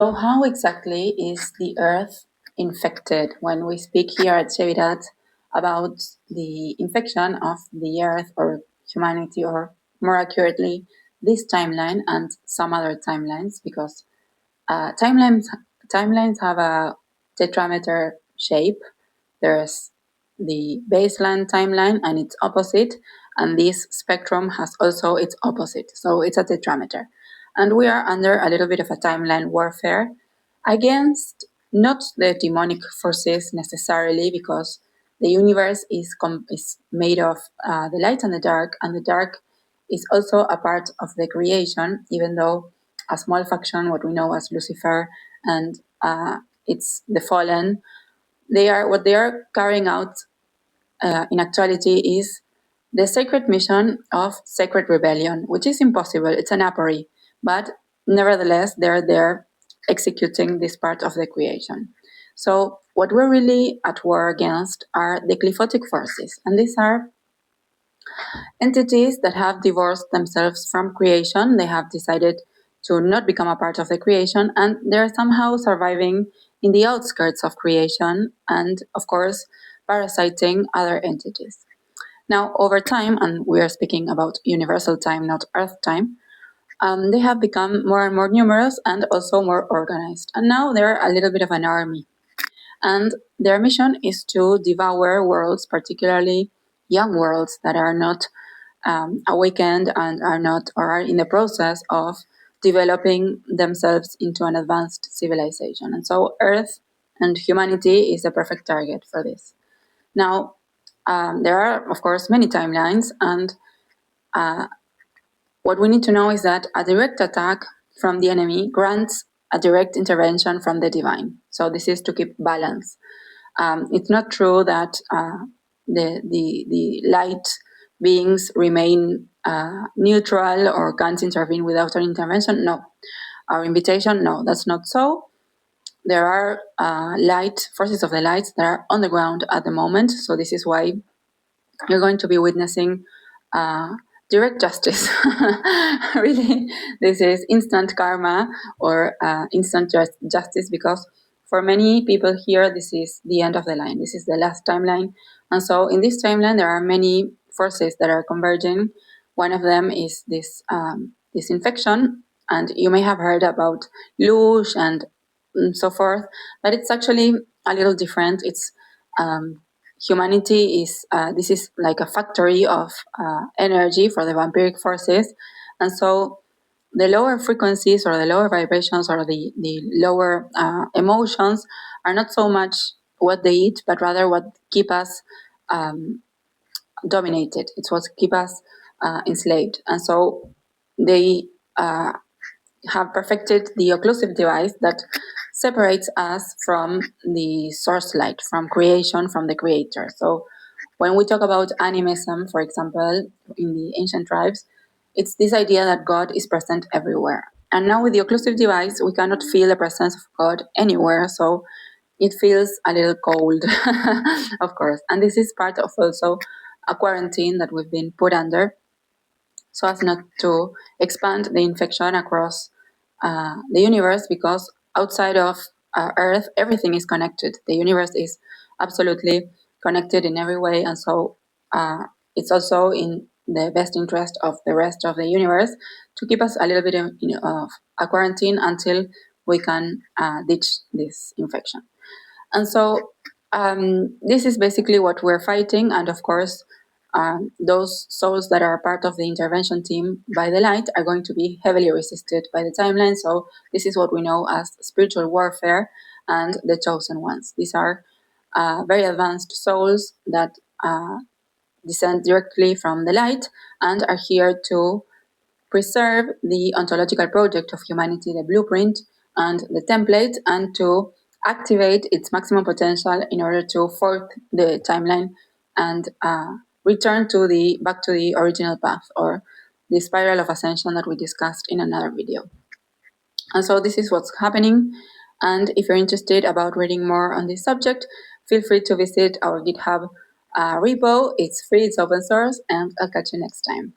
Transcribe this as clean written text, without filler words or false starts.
So how exactly is the Earth infected? When we speak here at Chevirat about the infection of the Earth or humanity, or more accurately, this timeline and some other timelines, because timelines have a tetrameter shape. There's the baseline timeline and its opposite, and this spectrum has also its opposite. So it's a tetrameter. And we are under a little bit of a timeline warfare against not the demonic forces necessarily, because the universe is made of the light and the dark is also a part of the creation, even though a small faction, what we know as Lucifer, and it's the fallen, what they are carrying out in actuality is the sacred mission of sacred rebellion, which is impossible. It's an apory, but nevertheless, they're there executing this part of the creation. So what we're really at war against are the cliphotic forces, and these are entities that have divorced themselves from creation. They have decided to not become a part of the creation, and they're somehow surviving in the outskirts of creation and, of course, parasiting other entities. Now, over time, and we are speaking about universal time, not Earth time, they have become more and more numerous and also more organized. And now they're a little bit of an army. And their mission is to devour worlds, particularly young worlds that are not awakened and are not, or are in the process of developing themselves into an advanced civilization. And so Earth and humanity is a perfect target for this. Now, there are, of course, many timelines, and what we need to know is that a direct attack from the enemy grants a direct intervention from the divine. So this is to keep balance. It's not true that the light beings remain neutral or can't intervene without our intervention. No. Our invitation, no, that's not so. There are forces of the light that are on the ground at the moment. So this is why you're going to be witnessing direct justice. Really, this is instant karma or instant justice, because for many people here, this is the end of the line. This is the last timeline. And so in this timeline, there are many forces that are converging. One of them is this infection. And you may have heard about loosh and so forth, but it's actually a little different. It's humanity is, this is like a factory of energy for the vampiric forces. And so the lower frequencies or the lower vibrations or the lower emotions are not so much what they eat, but rather what keep us dominated. It's what keep us enslaved. And so they have perfected the occlusive device that separates us from the source light, from creation, from the creator. So when we talk about animism, for example, in the ancient tribes, it's this idea that God is present everywhere. And now with the occlusive device, we cannot feel the presence of God anywhere. So it feels a little cold, of course. And this is part of also a quarantine that we've been put under, so as not to expand the infection across the universe, because outside of Earth, everything is connected. The universe is absolutely connected in every way, and so it's also in the best interest of the rest of the universe to keep us a little bit of a quarantine until we can ditch this infection. And so this is basically what we're fighting, and of course, those souls that are part of the intervention team by the light are going to be heavily resisted by the timeline. So this is what we know as spiritual warfare and the chosen ones. These are very advanced souls that descend directly from the light and are here to preserve the ontological project of humanity, the blueprint and the template, and to activate its maximum potential in order to fork the timeline and return back to the original path, or the spiral of ascension that we discussed in another video. And so this is what's happening. And if you're interested about reading more on this subject, feel free to visit our GitHub repo. It's free, it's open source, and I'll catch you next time.